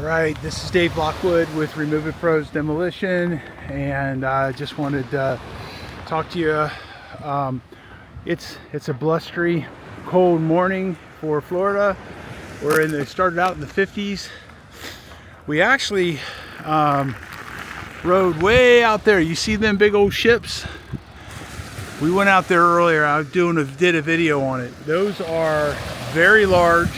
Alright, this is Dave Lockwood with Remove It Pros Demolition, and I just wanted to talk to you. It's a blustery, cold morning for Florida. It started out in the 50s. We actually rode way out there. You see them big old ships? We went out there earlier. I did a video on it. Those are very large,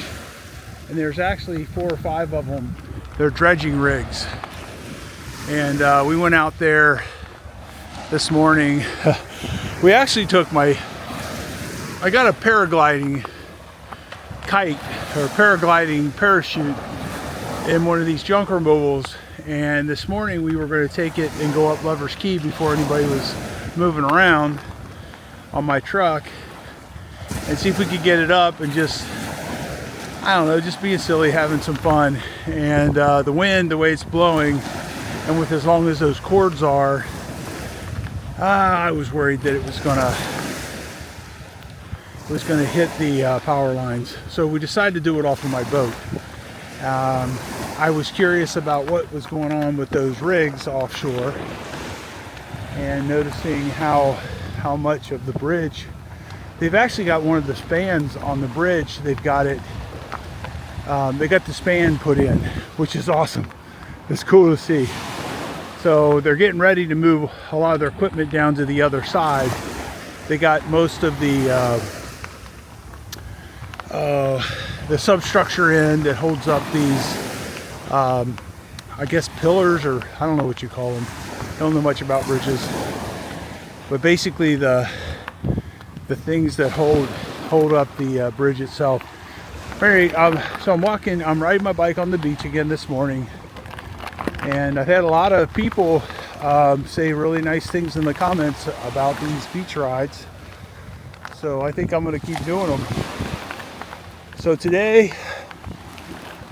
and there's actually 4 or 5 of them. They're dredging rigs, and we went out there this morning. We actually took I got a paragliding kite or paragliding parachute in one of these junker mobiles, and this morning we were going to take it and go up Lover's Key before anybody was moving around on my truck and see if we could get it up and just, I don't know, just being silly, having some fun. And the wind, the way it's blowing, and with as long as those cords are, I was worried that it was gonna hit the power lines. So we decided to do it off of my boat. I was curious about what was going on with those rigs offshore, and noticing how much of the bridge, they've actually got one of the spans on the bridge. They've got it. They got the span put in, which is awesome. It's cool to see. So they're getting ready to move a lot of their equipment down to the other side. They got most of the substructure in that holds up these, I guess, pillars, or I don't know what you call them. I don't know much about bridges, but basically the things that hold up the bridge itself. So I'm riding my bike on the beach again this morning, and I've had a lot of people say really nice things in the comments about these beach rides, so I think I'm going to keep doing them. So today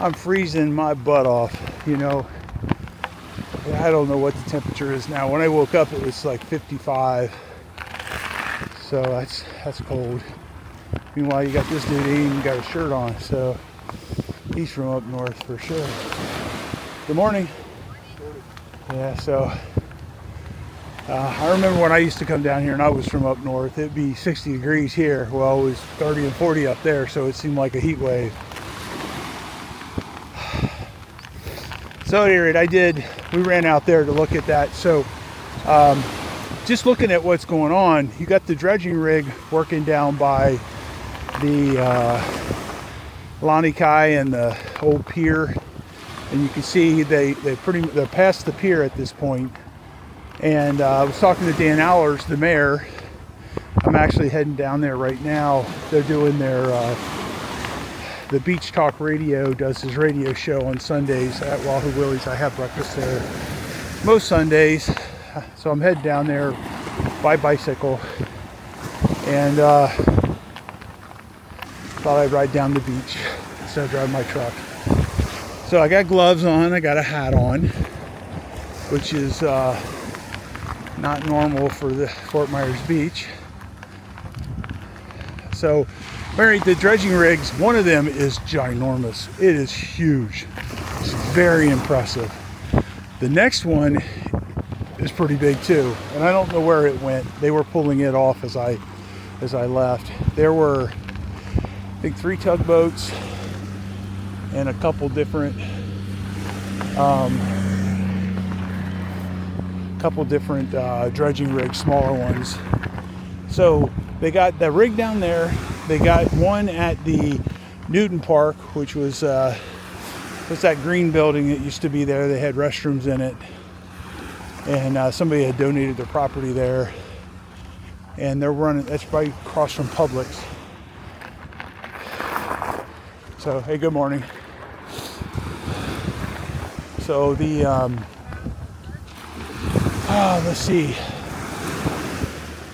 I'm freezing my butt off, you know. I don't know what the temperature is now. When I woke up it was like 55, so that's cold. Meanwhile, you got this dude, he even got a shirt on, so he's from up north for sure. Good morning. Yeah, so I remember when I used to come down here and I was from up north, it'd be 60 degrees here. Well, it was 30 and 40 up there, so it seemed like a heat wave. So at any rate, we ran out there to look at that. So just looking at what's going on, you got the dredging rig working down by the Lanikai and the old pier, and you can see they're past the pier at this point. And I was talking to Dan Allers, the mayor. I'm actually heading down there right now. They're doing their the Beach Talk Radio does his radio show on Sundays at Wahoo Willie's. I have breakfast there most Sundays, so I'm heading down there by bicycle, and thought I'd ride down the beach instead of driving my truck. So I got gloves on, I got a hat on, which is not normal for the Fort Myers Beach. So the dredging rigs, one of them is ginormous. It is huge. It's very impressive. The next one is pretty big too, and I don't know where it went. They were pulling it off as I left. There were, I think, 3 tugboats and a couple different dredging rigs, smaller ones. So they got the rig down there. They got one at the Newton Park, which was what's that green building that used to be there? They had restrooms in it, and somebody had donated their property there, and they're running. That's right across from Publix. So hey, good morning. So the let's see.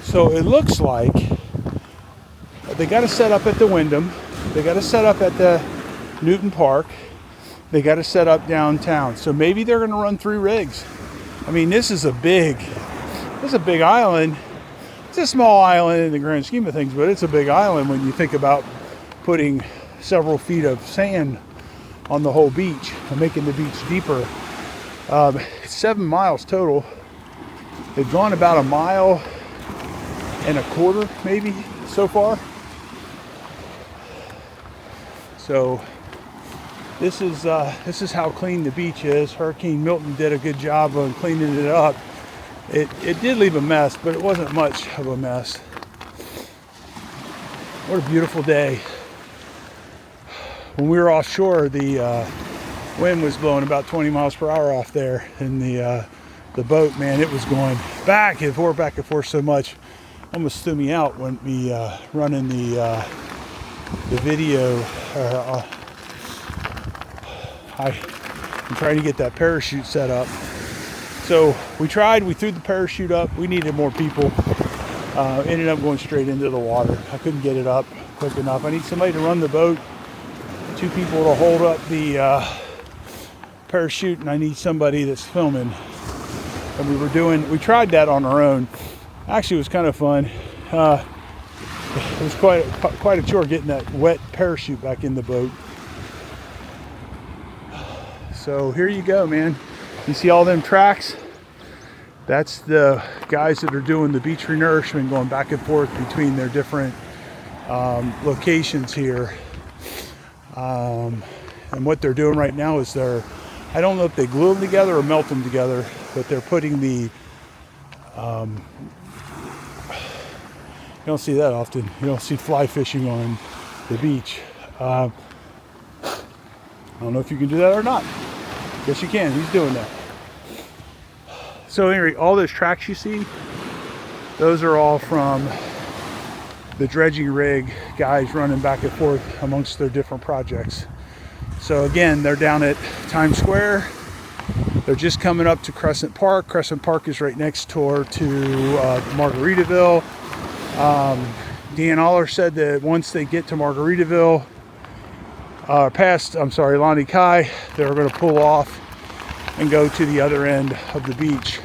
So it looks like they got to set up at the Wyndham. They got to set up at the Newton Park. They got to set up downtown. So maybe they're going to run 3 rigs. I mean, this is a big island. It's a small island in the grand scheme of things, but it's a big island when you think about putting several feet of sand on the whole beach and making the beach deeper. It's 7 miles total. They've gone about 1.25 miles maybe so far. So this is how clean the beach is. Hurricane Milton did a good job of cleaning it up. It did leave a mess, but it wasn't much of a mess. What a beautiful day. When we were offshore, the wind was blowing about 20 miles per hour off there, and the boat, man, it was going back and forth so much, almost threw me out when we running the video. I'm trying to get that parachute set up. So we threw the parachute up. We needed more people. Ended up going straight into the water. I couldn't get it up quick enough. I need somebody to run the boat, 2 people to hold up the parachute, and I need somebody that's filming. And we tried that on our own. Actually, it was kind of fun. It was quite a chore getting that wet parachute back in the boat. So here you go, man. You see all them tracks? That's the guys that are doing the beach renourishment, going back and forth between their different locations here. And what they're doing right now is I don't know if they glue them together or melt them together, but they're putting the, you don't see that often. You don't see fly fishing on the beach. I don't know if you can do that or not. Yes, you can. He's doing that. So anyway, all those tracks you see, those are all from the dredging rig guys running back and forth amongst their different projects. So again, they're down at Times Square. They're just coming up to Crescent Park. Crescent Park is right next door to Margaritaville. Dan Aller said that once they get to Margaritaville, Lani Kai, they're going to pull off and go to the other end of the beach.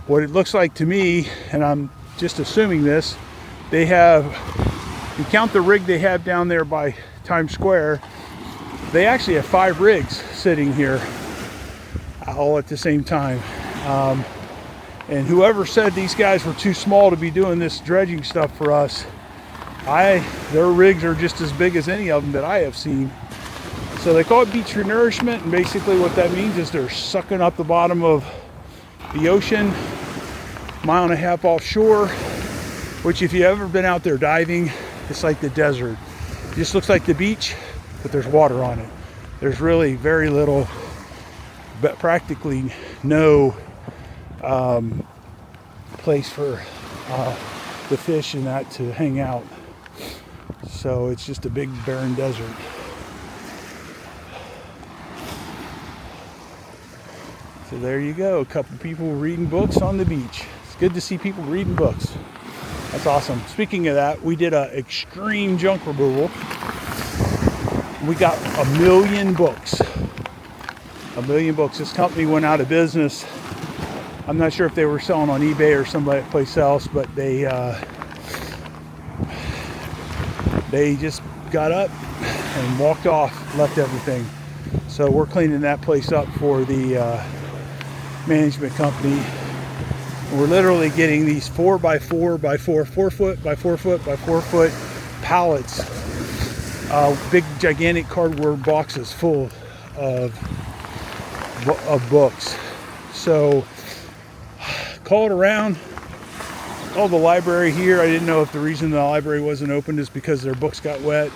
What it looks like to me, and I'm just assuming this, they have, you count the rig they have down there by Times Square, they actually have 5 rigs sitting here all at the same time. And whoever said these guys were too small to be doing this dredging stuff for us, their rigs are just as big as any of them that I have seen. So they call it beach renourishment, and basically what that means is they're sucking up the bottom of the ocean, 1.5 miles offshore, which if you've ever been out there diving, it's like the desert. It just looks like the beach, but there's water on it. There's really very little, but practically no place for the fish and that to hang out. So it's just a big barren desert. So there you go, a couple people reading books on the beach. It's good to see people reading books. That's awesome. Speaking of that, we did an extreme junk removal. We got 1 million books. 1 million books. This company went out of business. I'm not sure if they were selling on eBay or someplace else, but they just got up and walked off, left everything. So we're cleaning that place up for the management company. We're literally getting these 4x4 by 4 foot by 4 foot by 4 foot pallets, big gigantic cardboard boxes full of books. So called around, called the library here. I didn't know if the reason the library wasn't open is because their books got wet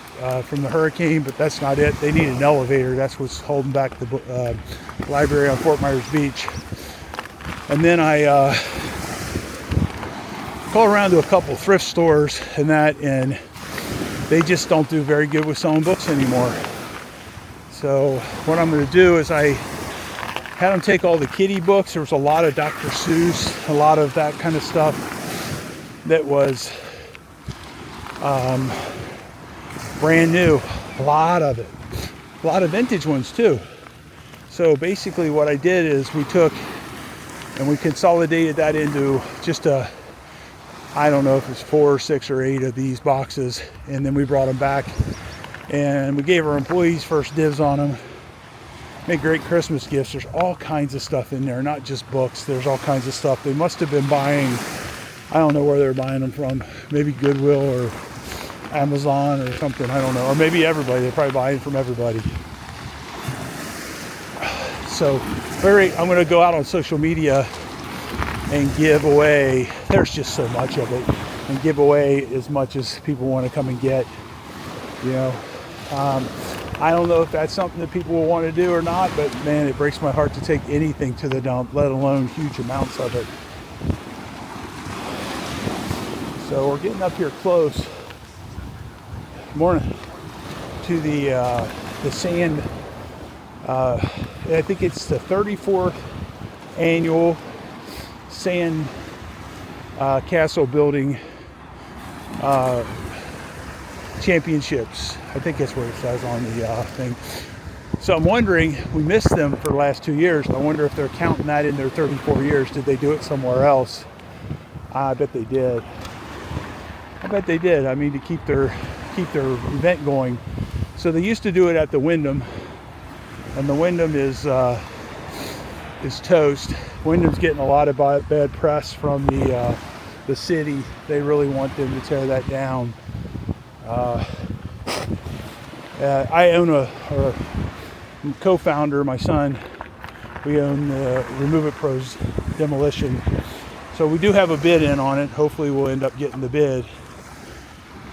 from the hurricane, but that's not it. They need an elevator. That's what's holding back the library on Fort Myers Beach. And then I called around to a couple thrift stores and they just don't do very good with selling books anymore. So what I'm going to do is I had them take all the kiddie books. There was a lot of Dr. Seuss, a lot of that kind of stuff that was brand new. A lot of it. A lot of vintage ones too. So basically what I did is we took and we consolidated that into just I don't know if it's 4 or 6 or 8 of these boxes, and then we brought them back and we gave our employees first dibs on them. make great Christmas gifts. There's all kinds of stuff in there, not just books. There's all kinds of stuff. They must have been buying, I don't know where they're buying them from. Maybe Goodwill or Amazon or something, I don't know. Or maybe everybody, they're probably buying from everybody. So, I'm gonna go out on social media and give away, there's just so much of it, and give away as much as people want to come and get, you know. I don't know if that's something that people will want to do or not, but man, it breaks my heart to take anything to the dump, let alone huge amounts of it. So we're getting up here close, morning, to the sand. I think it's the 34th annual sand castle building championships. I think that's what it says on the thing. So I'm wondering, we missed them for the last 2 years. I wonder if they're counting that in their 34 years. Did they do it somewhere else? I bet they did. I bet they did. I mean, to keep their event going. So they used to do it at the Wyndham, and the Wyndham is toast. Wyndham's getting a lot of bad press from the city. They really want them to tear that down. I own or co-founder, my son, we own Remove It Pro's Demolition. So we do have a bid in on it. Hopefully we'll end up getting the bid.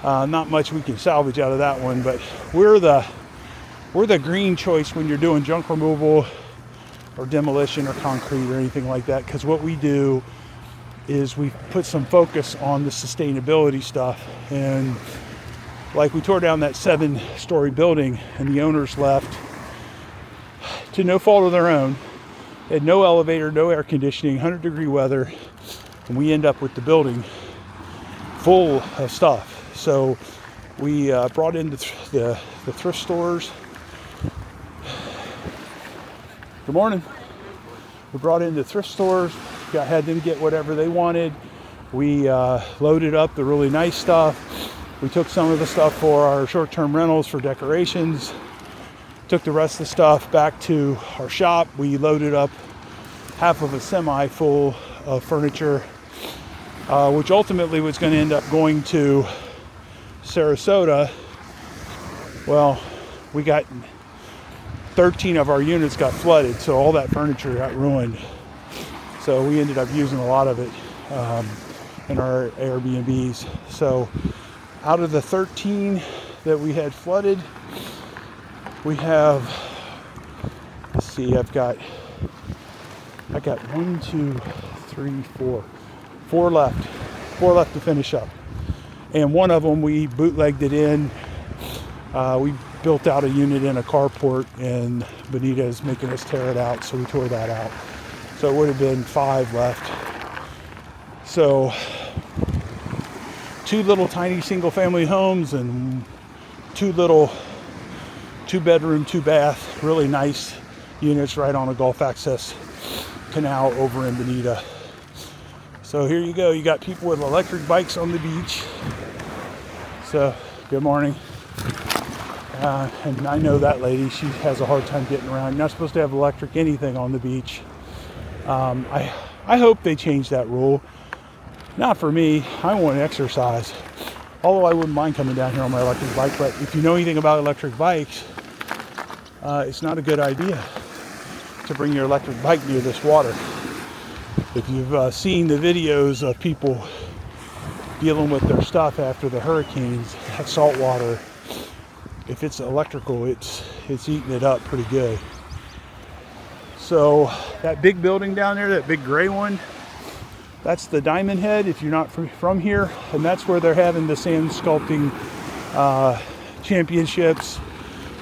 Not much we can salvage out of that one, but we're the green choice when you're doing junk removal or demolition or concrete or anything like that, because what we do is we put some focus on the sustainability stuff. And like, we tore down that 7-story building, and the owners left to no fault of their own. They had no elevator, no air conditioning, 100-degree weather, and we end up with the building full of stuff. So we brought in the thrift stores. Good morning. We brought in the thrift stores, had them get whatever they wanted. We loaded up the really nice stuff. We took some of the stuff for our short-term rentals for decorations, took the rest of the stuff back to our shop. We loaded up half of a semi full of furniture, which ultimately was going to end up going to Sarasota. Well, we got 13 of our units got flooded, so all that furniture got ruined. So we ended up using a lot of it in our Airbnbs. So out of the 13 that we had flooded, we have, let's see, I got 1, 2, 3, 4, 4 left. 4 left to finish up. And one of them we bootlegged it in. We built out a unit in a carport, and Benita is making us tear it out, so we tore that out. So it would have been 5 left. So 2 little tiny single family homes and 2 little 2-bedroom, 2-bath, really nice units right on a Gulf access canal over in Benita. So here you go. You got people with electric bikes on the beach. So good morning. And I know that lady, she has a hard time getting around. You're not supposed to have electric anything on the beach. I hope they change that rule. Not for me. I want to exercise. Although I wouldn't mind coming down here on my electric bike, but if you know anything about electric bikes, it's not a good idea to bring your electric bike near this water. If you've seen the videos of people dealing with their stuff after the hurricanes, that salt water, if it's electrical, it's eating it up pretty good. So that big building down there, that big gray one, that's the Diamond Head if you're not from here, and that's where they're having the sand sculpting championships.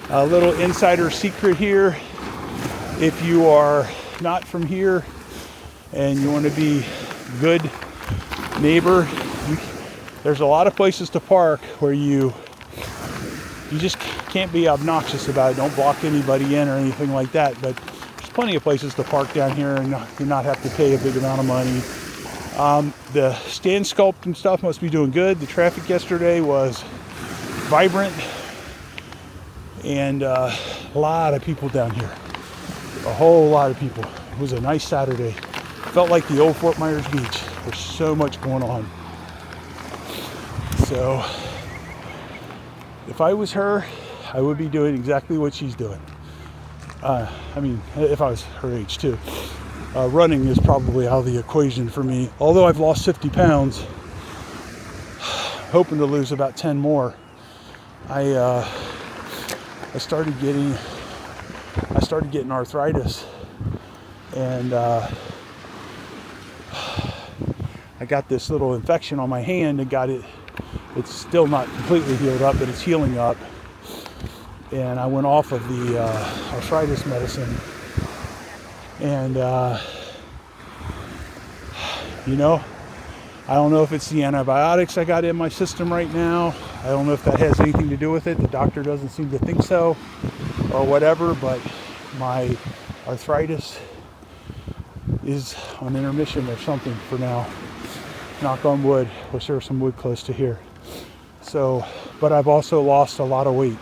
A little insider secret here: if you are not from here and you want to be a good neighbor, there's a lot of places to park where you just can't be obnoxious about it. Don't block anybody in or anything like that, but there's plenty of places to park down here and not have to pay a big amount of money. The stand sculpting stuff must be doing good. The traffic yesterday was vibrant, and a lot of people down here. A whole lot of people. It was a nice Saturday. Felt like the old Fort Myers Beach. There's so much going on. So if I was her, I would be doing exactly what she's doing. I mean, if I was her age too. Running is probably out of the equation for me. Although I've lost 50 pounds, hoping to lose about 10 more. I started getting arthritis, and I got this little infection on my hand and got it. It's still not completely healed up, but it's healing up. And I went off of the arthritis medicine, and you know, I don't know if it's the antibiotics I got in my system right now. I don't know if that has anything to do with it. The doctor doesn't seem to think so, or whatever, but my arthritis is on intermission or something for now. Knock on wood. Wish there was some wood close to here. So, but I've also lost a lot of weight.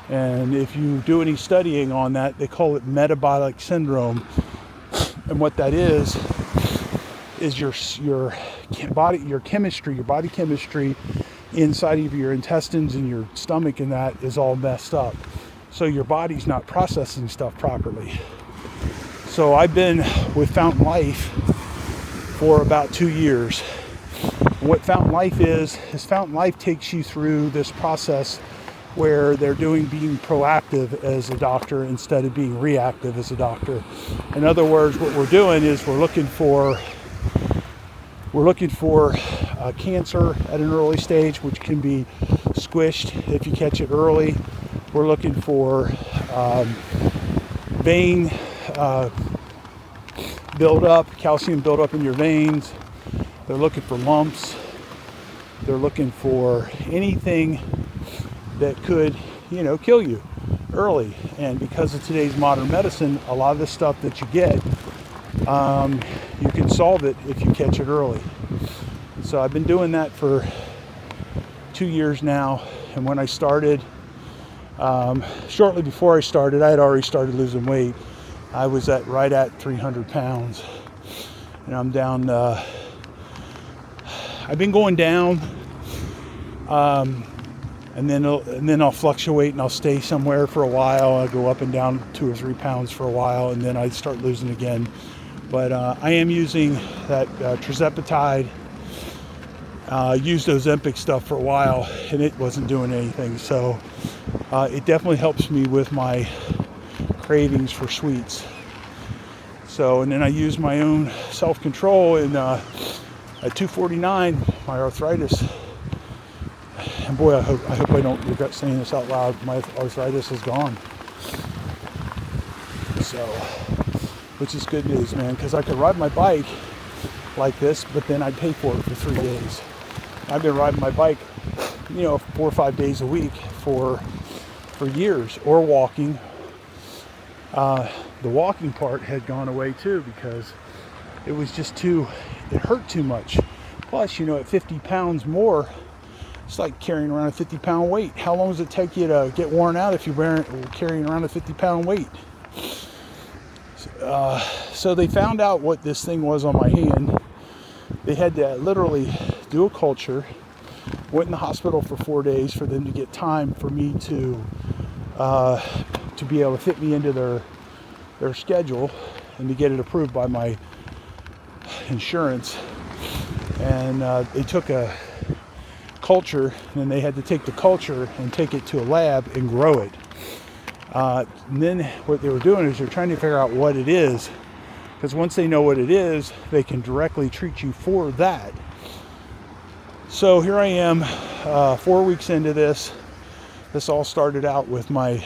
And if you do any studying on that, they call it metabolic syndrome. And what that is your body chemistry inside of your intestines and your stomach and that is all messed up. So your body's not processing stuff properly. So I've been with Fountain Life for about 2 years. What Fountain Life is Fountain Life takes you through this process where they're being proactive as a doctor instead of being reactive as a doctor. In other words, what we're doing is we're looking for cancer at an early stage, which can be squished if you catch it early. We're looking for vein buildup, calcium buildup in your veins. They're looking for lumps. They're looking for anything that could, kill you early. And because of today's modern medicine, a lot of the stuff that you get, you can solve it if you catch it early. So I've been doing that for 2 years now. And when I started, shortly before I started, I had already started losing weight. I was right at 300 pounds. And I'm down, I've been going down, and then I'll fluctuate and I'll stay somewhere for a while. I'll go up and down 2 or 3 pounds for a while, and then I start losing again. But I am using that tirzepatide, used Ozempic stuff for a while, and it wasn't doing anything. So it definitely helps me with my cravings for sweets. So, and then I use my own self-control, and at 249, my arthritis, and boy, I hope I don't regret saying this out loud, my arthritis is gone. So, which is good news, man, because I could ride my bike like this, but then I'd pay for it for 3 days. I've been riding my bike, 4 or 5 days a week for years, or walking. The walking part had gone away too, because it was just it hurt too much. Plus, at 50 pounds more, it's like carrying around a 50-pound weight. How long does it take you to get worn out if you're carrying around a 50-pound weight? So they found out what this thing was on my hand. They had to literally do a culture. Went in the hospital for 4 days for them to get time for me to be able to fit me into their schedule and to get it approved by my insurance. And they took a culture, and then they had to take the culture and take it to a lab and grow it. And then what they were doing is they're trying to figure out what it is, because once they know what it is, they can directly treat you for that. So here I am, 4 weeks into this. This all started out with my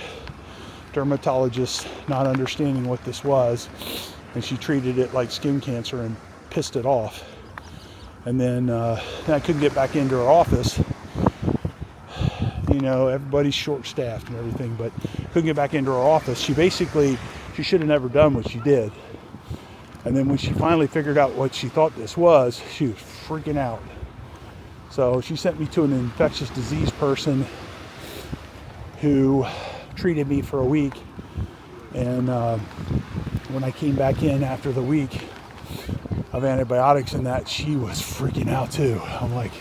dermatologist not understanding what this was, and she treated it like skin cancer and pissed it off. And then I couldn't get back into her office. Everybody's short-staffed and everything, but couldn't get back into her office. She should have never done what she did. And then when she finally figured out what she thought this was, she was freaking out. So she sent me to an infectious disease person who treated me for a week, and when I came back in after the week of antibiotics and that, she was freaking out too. I'm like,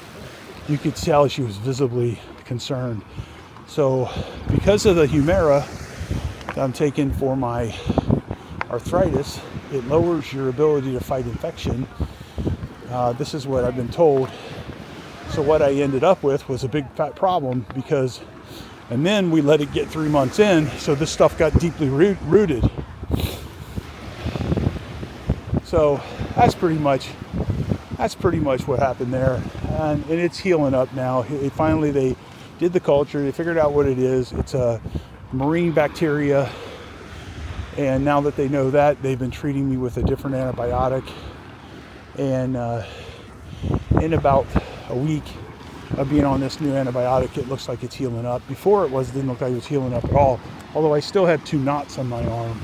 you could tell she was visibly concerned. So because of the Humira that I'm taking for my arthritis, it lowers your ability to fight infection. This is what I've been told. So what I ended up with was a big fat problem because, and then we let it get 3 months in, so this stuff got deeply rooted. So that's pretty much what happened there, and it's healing up now. Finally, they did the culture. They figured out what it is. It's a marine bacteria, and now that they know that, they've been treating me with a different antibiotic. And in about a week of being on this new antibiotic, it looks like it's healing up. Before didn't look like it was healing up at all. Although I still have 2 knots on my arm.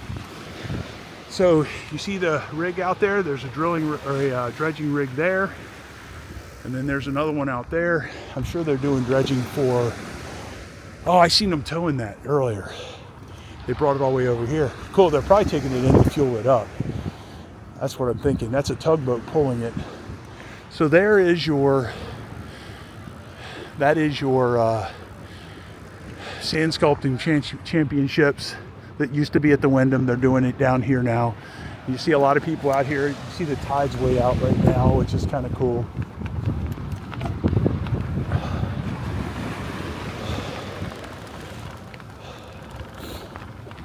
So you see the rig out there, there's a dredging rig there, and then there's another one out there. I'm sure they're doing dredging for, I seen them towing that earlier. They brought it all the way over here. Cool, they're probably taking it in to fuel it up. That's what I'm thinking. That's a tugboat pulling it. So that is your sand sculpting championships that used to be at the Wyndham. They're doing it down here now. You see a lot of people out here. You see the tide's way out right now, which is kind of cool.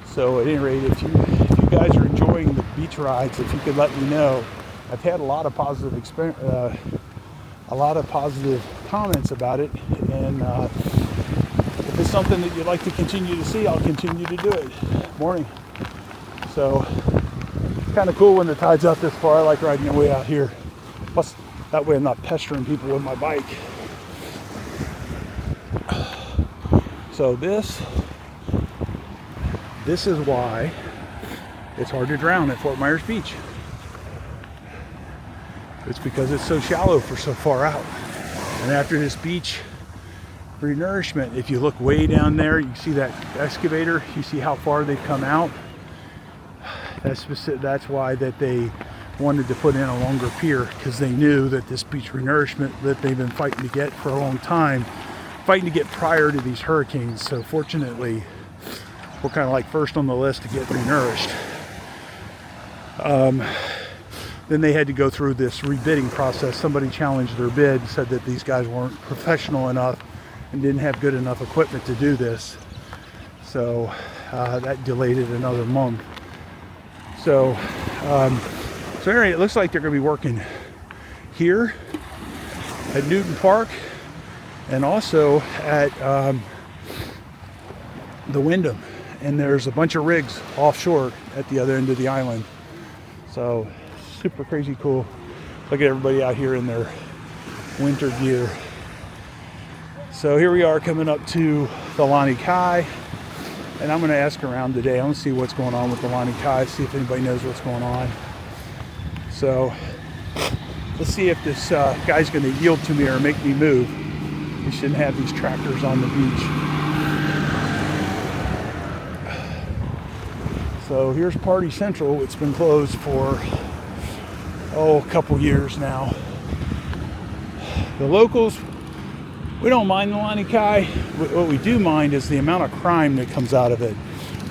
So at any rate, if you guys are enjoying the beach rides, if you could let me know. I've had a lot of positive comments about it, and if it's something that you'd like to continue to see, I'll continue to do it. Morning. So it's kind of cool when the tide's out this far. I like riding it way out here. Plus, that way I'm not pestering people with my bike. So this is why it's hard to drown at Fort Myers Beach. It's because it's so shallow for so far out. And after this beach renourishment, if you look way down there, you see that excavator, you see how far they've come out. That's why that they wanted to put in a longer pier, because they knew that this beach renourishment that they've been fighting to get for a long time, fighting to get prior to these hurricanes. So fortunately, we're kind of like first on the list to get renourished. Then they had to go through this rebidding process. Somebody challenged their bid, said that these guys weren't professional enough and didn't have good enough equipment to do this. So that delayed it another month. So anyway, it looks like they're going to be working here at Newton Park and also at the Wyndham. And there's a bunch of rigs offshore at the other end of the island. So super crazy cool. Look at everybody out here in their winter gear. So here we are coming up to the Lani Kai, and I'm going to ask around today. I'm going to see what's going on with the Lani Kai, see if anybody knows what's going on. So let's see if this guy's going to yield to me or make me move. We shouldn't have these tractors on the beach. So here's Party Central. It's been closed for a couple years now. The locals, we don't mind the Lani Kai. What we do mind is the amount of crime that comes out of it.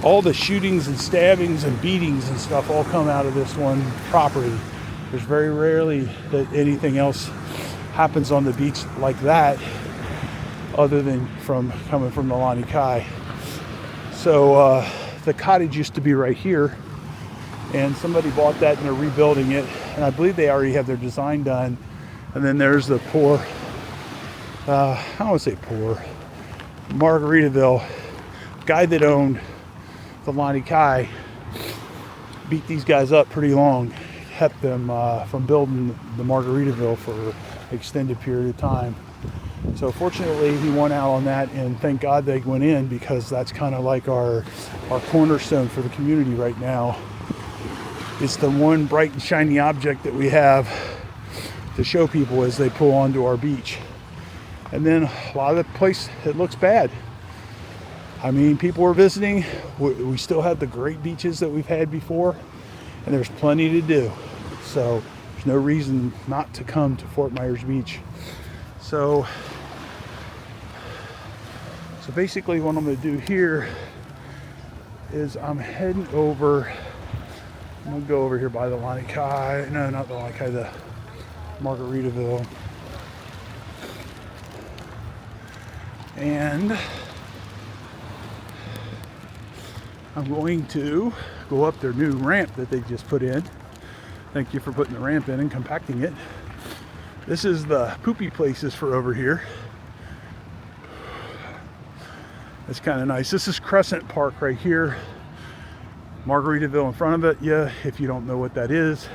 All the shootings and stabbings and beatings and stuff all come out of this one property. There's very rarely that anything else happens on the beach like that, other than coming from the Lani Kai. So the cottage used to be right here, and somebody bought that and they're rebuilding it, and I believe they already have their design done. And then there's the poor, I don't want to say poor, Margaritaville guy that owned the Lani Kai beat these guys up pretty long, kept them from building the Margaritaville for an extended period of time. So fortunately he won out on that, and thank God they went in, because that's kind of like our cornerstone for the community right now. It's the one bright and shiny object that we have to show people as they pull onto our beach. And then a lot of the place, it looks bad. I mean, people are visiting. We still have the great beaches that we've had before. and there's plenty to do. So there's no reason not to come to Fort Myers Beach. So basically what I'm going to do here is I'm heading over. I'm going to go over here by the Lanikai. No, not the Lanikai, the Margaritaville. And I'm going to go up their new ramp that they just put in. Thank you for putting the ramp in and compacting it. This is the poopy places for over here. It's kind of nice. This is Crescent Park right here. Margaritaville in front of it, yeah, if you don't know what that is.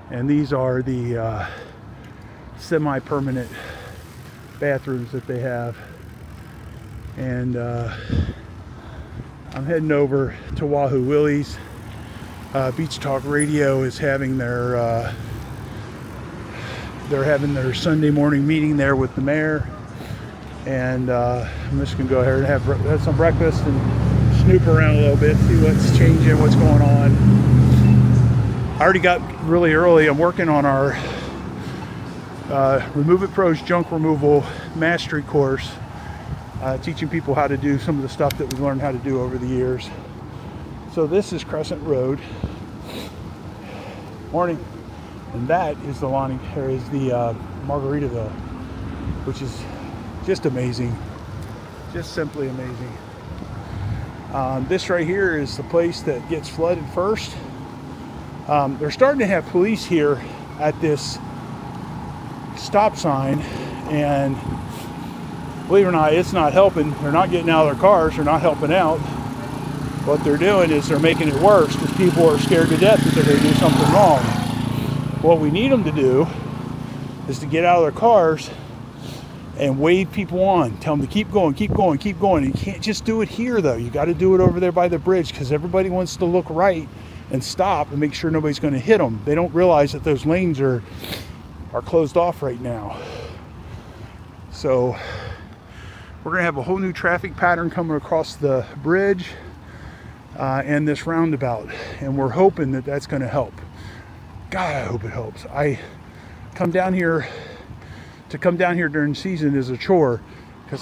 And these are the semi-permanent bathrooms that they have. And I'm heading over to Wahoo Willie's. Beach Talk Radio is having their they're having their Sunday morning meeting there with the mayor, and I'm just gonna go ahead and have some breakfast and snoop around a little bit, see what's changing, what's going on. I already got really early. I'm working on our Remove It Pro's junk removal mastery course, teaching people how to do some of the stuff that we've learned how to do over the years. So this is Crescent Road. Morning. And that is the Margaritaville, which is just amazing. Just simply amazing. This right here is the place that gets flooded first. They're starting to have police here at this stop sign, and believe it or not, it's not helping. They're not getting out of their cars. They're not helping out. What they're doing is they're making it worse because people are scared to death that they're going to do something wrong. What we need them to do is to get out of their cars and wave people on. Tell them to keep going, keep going, keep going. You can't just do it here, though. You got to do it over there by the bridge because everybody wants to look right and stop and make sure nobody's going to hit them. They don't realize that those lanes are closed off right now. So we're going to have a whole new traffic pattern coming across the bridge and this roundabout, and we're hoping that that's going to help. God, I hope it helps. To come down here during season is a chore